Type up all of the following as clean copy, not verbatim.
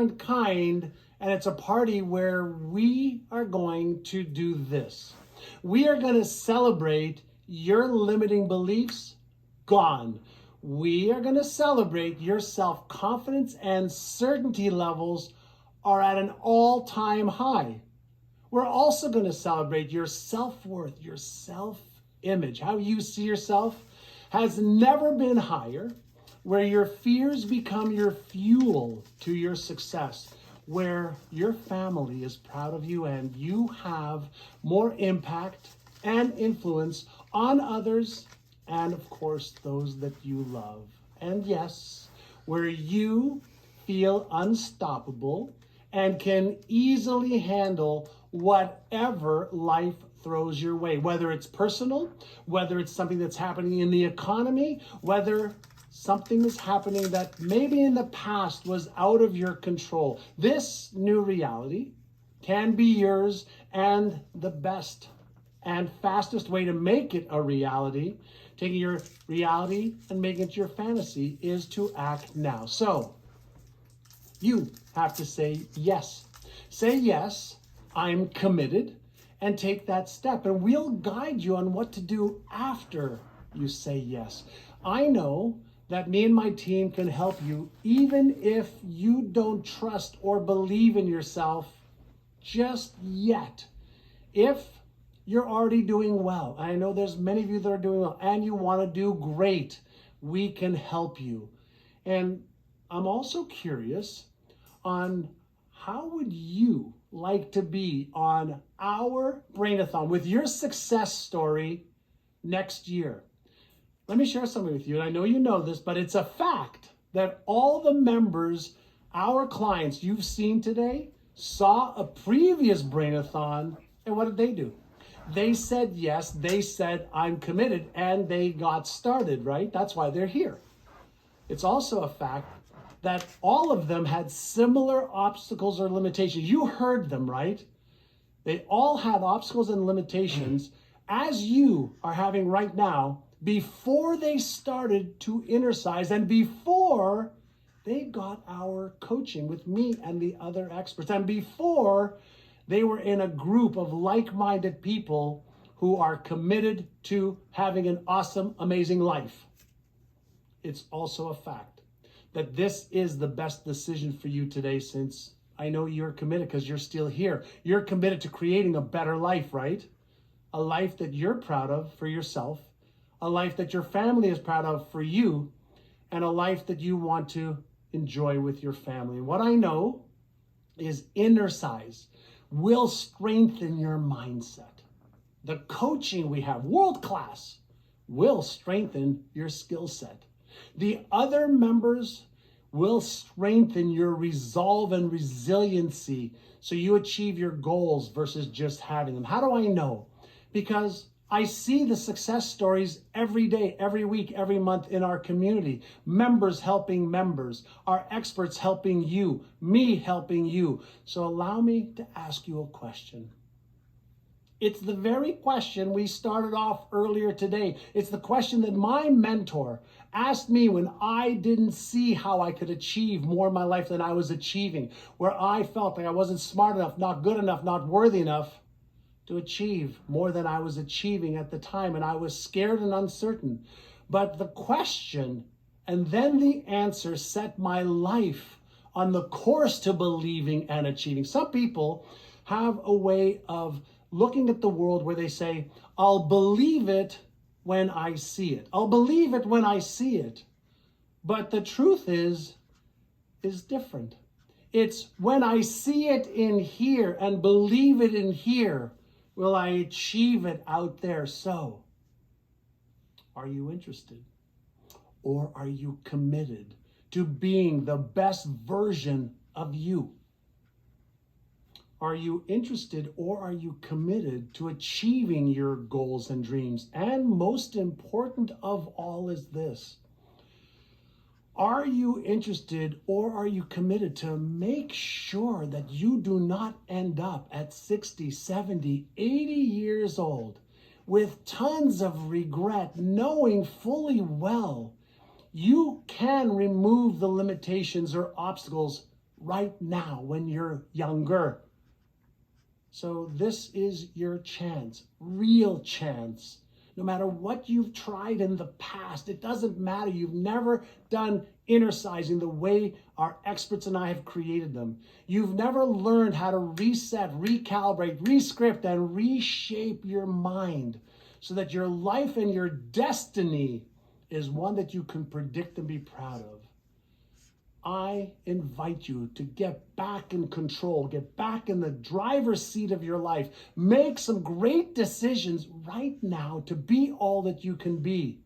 kind, and it's a party where we are going to do this. We are going to celebrate your limiting beliefs gone. We are going to celebrate your self-confidence and certainty levels are at an all-time high. We're also going to celebrate your self-worth, your self-image. How you see yourself has never been higher, where your fears become your fuel to your success, where your family is proud of you and you have more impact and influence on others and, of course, those that you love. And yes, where you feel unstoppable and can easily handle whatever life throws your way, whether it's personal, whether it's something that's happening in the economy, whether something is happening that maybe in the past was out of your control. This new reality can be yours, and the best and fastest way to make it a reality, taking your reality and making it your fantasy, is to act now. So you have to say yes. Say yes, I'm committed, and take that step. And we'll guide you on what to do after you say yes. I know that me and my team can help you even if you don't trust or believe in yourself just yet. If you're already doing well, I know there's many of you that are doing well, and you want to do great, we can help you. And I'm also curious on how would you like to be on our Brainathon with your success story next year? Let me share something with you, and I know you know this, but it's a fact that all the members, our clients you've seen today, saw a previous Brainathon, and what did they do? They said yes, they said I'm committed, and they got started, right? That's why they're here. It's also a fact that all of them had similar obstacles or limitations. You heard them, right? They all had obstacles and limitations as you are having right now before they started to Innercise and before they got our coaching with me and the other experts and before they were in a group of like-minded people who are committed to having an awesome, amazing life. It's also a fact that this is the best decision for you today, since I know you're committed because you're still here. You're committed to creating a better life, right? A life that you're proud of for yourself, a life that your family is proud of for you, and a life that you want to enjoy with your family. And what I know is Innercise will strengthen your mindset. The coaching we have, world class, will strengthen your skill set. The other members will strengthen your resolve and resiliency so you achieve your goals versus just having them. How do I know? Because I see the success stories every day, every week, every month in our community. Members helping members, our experts helping you, me helping you. So allow me to ask you a question. It's the very question we started off earlier today. It's the question that my mentor asked me when I didn't see how I could achieve more in my life than I was achieving, where I felt like I wasn't smart enough, not good enough, not worthy enough to achieve more than I was achieving at the time, and I was scared and uncertain. But the question and then the answer set my life on the course to believing and achieving. Some people have a way of looking at the world where they say, I'll believe it when I see it. I'll believe it when I see it. But the truth is different. It's when I see it in here and believe it in here, will I achieve it out there. So, are you interested? Or are you committed to being the best version of you? Are you interested, or are you committed to achieving your goals and dreams? And most important of all is this: are you interested, or are you committed to make sure that you do not end up at 60, 70, 80 years old with tons of regret, knowing fully well you can remove the limitations or obstacles right now when you're younger. So this is your chance, real chance. No matter what you've tried in the past, it doesn't matter. You've never done inner sizing the way our experts and I have created them. You've never learned how to reset, recalibrate, rescript, and reshape your mind so that your life and your destiny is one that you can predict and be proud of. I invite you to get back in control, get back in the driver's seat of your life. Make some great decisions right now to be all that you can be.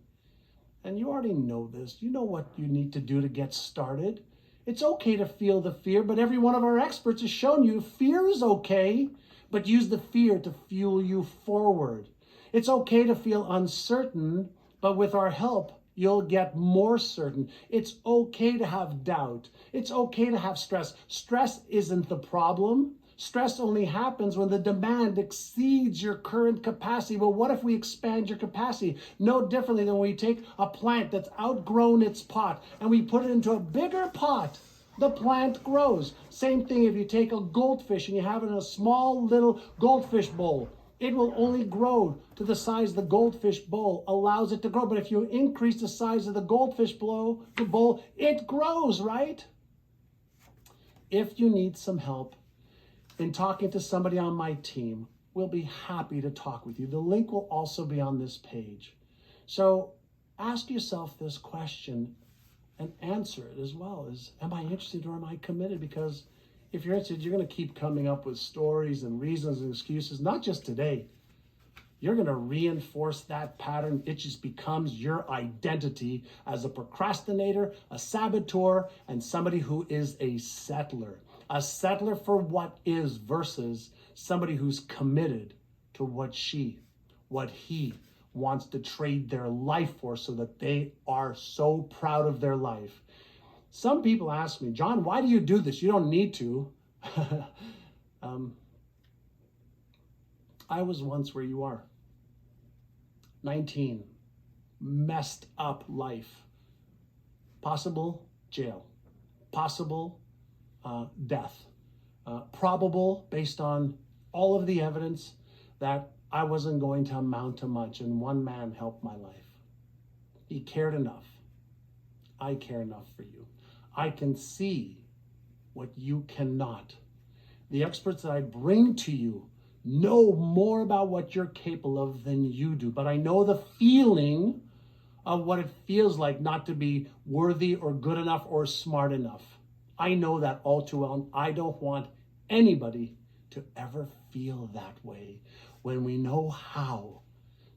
And you already know this. You know what you need to do to get started. It's okay to feel the fear, but every one of our experts has shown you fear is okay, but use the fear to fuel you forward. It's okay to feel uncertain, but with our help, you'll get more certain. It's okay to have doubt. It's okay to have stress. Stress isn't the problem. Stress only happens when the demand exceeds your current capacity. But what if we expand your capacity? No differently than when we take a plant that's outgrown its pot and we put it into a bigger pot. The plant grows. Same thing if you take a goldfish and you have it in a small little goldfish bowl. It will only grow to the size the goldfish bowl allows it to grow. But if you increase the size of the goldfish bowl, it grows, right? If you need some help in talking to somebody on my team, we'll be happy to talk with you. The link will also be on this page. So ask yourself this question and answer it as well as, am I interested or am I committed? Because if you're interested, you're going to keep coming up with stories and reasons and excuses, not just today. You're going to reinforce that pattern. It just becomes your identity as a procrastinator, a saboteur, and somebody who is a settler. A settler for what is versus somebody who's committed to what he wants to trade their life for so that they are so proud of their life. Some people ask me, John, why do you do this? You don't need to. I was once where you are. 19, messed up life. Possible jail. Possible death. Probable, based on all of the evidence, that I wasn't going to amount to much, and one man helped my life. He cared enough. I care enough for you. I can see what you cannot. The experts that I bring to you know more about what you're capable of than you do, but I know the feeling of what it feels like not to be worthy or good enough or smart enough. I know that all too well, and I don't want anybody to ever feel that way. When we know how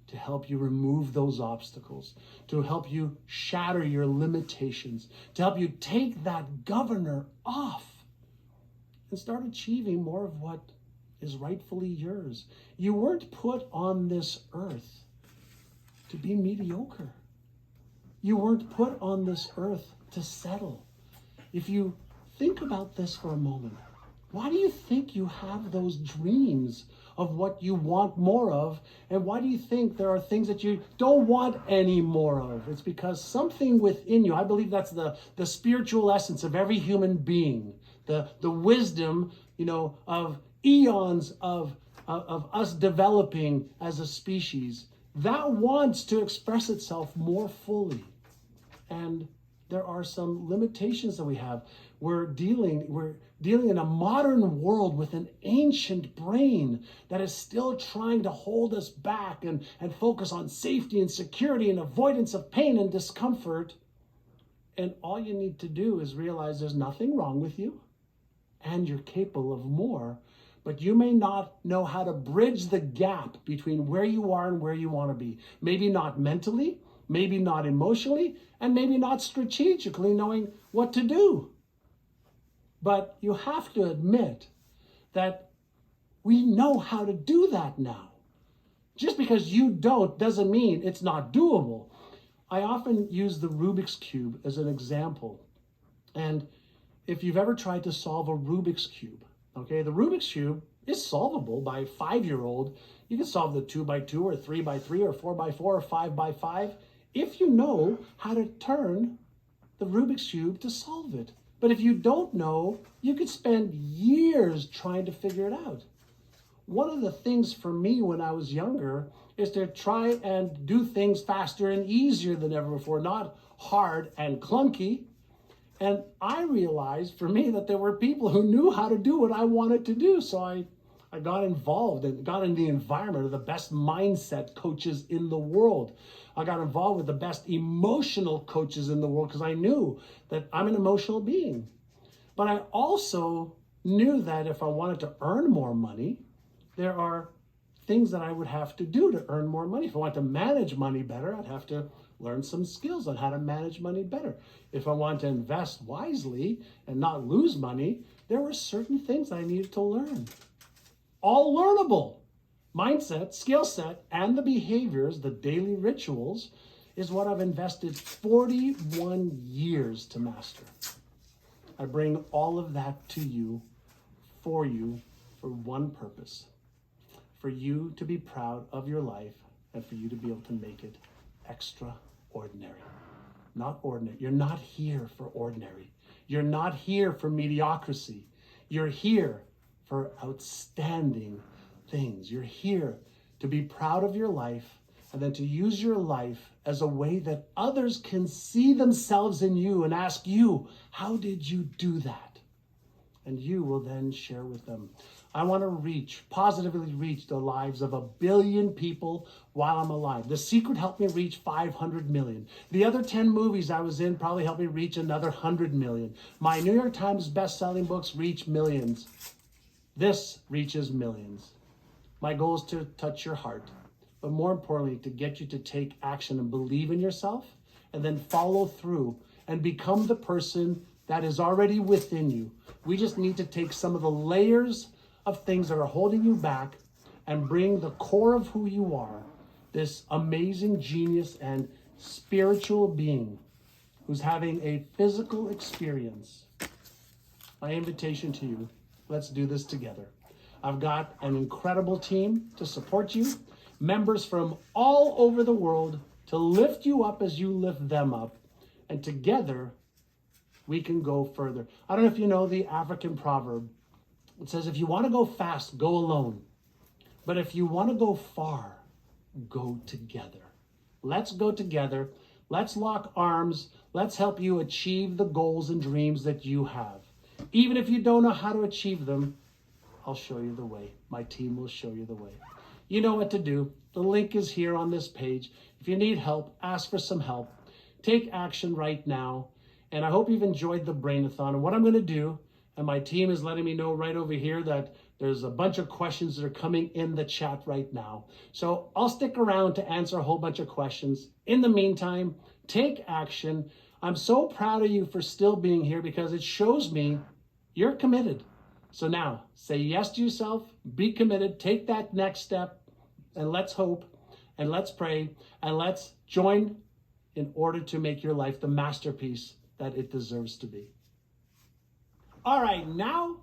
to help you remove those obstacles, to help you shatter your limitations, to help you take that governor off and start achieving more of what is rightfully yours. You weren't put on this earth to be mediocre. You weren't put on this earth to settle. If you think about this for a moment, why do you think you have those dreams of what you want more of? And why do you think there are things that you don't want any more of? It's because something within you, I believe that's the spiritual essence of every human being, the wisdom, of eons of us developing as a species, that wants to express itself more fully. And there are some limitations that we have. We're dealing in a modern world with an ancient brain that is still trying to hold us back and focus on safety and security and avoidance of pain and discomfort. And all you need to do is realize there's nothing wrong with you and you're capable of more, but you may not know how to bridge the gap between where you are and where you want to be. Maybe not mentally, maybe not emotionally, and maybe not strategically knowing what to do. But you have to admit that we know how to do that now. Just because you don't doesn't mean it's not doable. I often use the Rubik's Cube as an example. And if you've ever tried to solve a Rubik's Cube, okay, the Rubik's Cube is solvable by a 5-year-old. You can solve the 2x2 or 3x3 or 4x4 or 5x5 if you know how to turn the Rubik's Cube to solve it. But if you don't know, you could spend years trying to figure it out. One of the things for me when I was younger is to try and do things faster and easier than ever before, not hard and clunky. And I realized for me that there were people who knew how to do what I wanted to do. So I got involved and got in the environment of the best mindset coaches in the world. I got involved with the best emotional coaches in the world because I knew that I'm an emotional being. But I also knew that if I wanted to earn more money, there are things that I would have to do to earn more money. If I want to manage money better, I'd have to learn some skills on how to manage money better. If I want to invest wisely and not lose money, there were certain things I needed to learn. All learnable. Mindset, skill set, and the behaviors, the daily rituals, is what I've invested 41 years to master. I bring all of that to you, for one purpose. For you to be proud of your life and for you to be able to make it extraordinary. Not ordinary. You're not here for ordinary. You're not here for mediocrity. You're here for outstanding things. You're here to be proud of your life and then to use your life as a way that others can see themselves in you and ask you, how did you do that? And you will then share with them. I want to positively reach the lives of 1 billion people while I'm alive. The Secret helped me reach 500 million. The other 10 movies I was in probably helped me reach another 100 million. My New York Times best-selling books reach millions. This reaches millions. My goal is to touch your heart, but more importantly, to get you to take action and believe in yourself and then follow through and become the person that is already within you. We just need to take some of the layers of things that are holding you back and bring the core of who you are, this amazing genius and spiritual being who's having a physical experience. My invitation to you, let's do this together. I've got an incredible team to support you, members from all over the world to lift you up as you lift them up, and together we can go further. I don't know if you know the African proverb. It says, if you want to go fast, go alone. But if you want to go far, go together. Let's go together. Let's lock arms. Let's help you achieve the goals and dreams that you have. Even if you don't know how to achieve them, I'll show you the way. My team will show you the way. You know what to do. The link is here on this page. If you need help, ask for some help. Take action right now. And I hope you've enjoyed the Brainathon. And what I'm going to do, and my team is letting me know right over here that there's a bunch of questions that are coming in the chat right now. So I'll stick around to answer a whole bunch of questions. In the meantime, take action. I'm so proud of you for still being here because it shows me you're committed. So now, say yes to yourself, be committed, take that next step, and let's hope, and let's pray, and let's join in order to make your life the masterpiece that it deserves to be. All right, now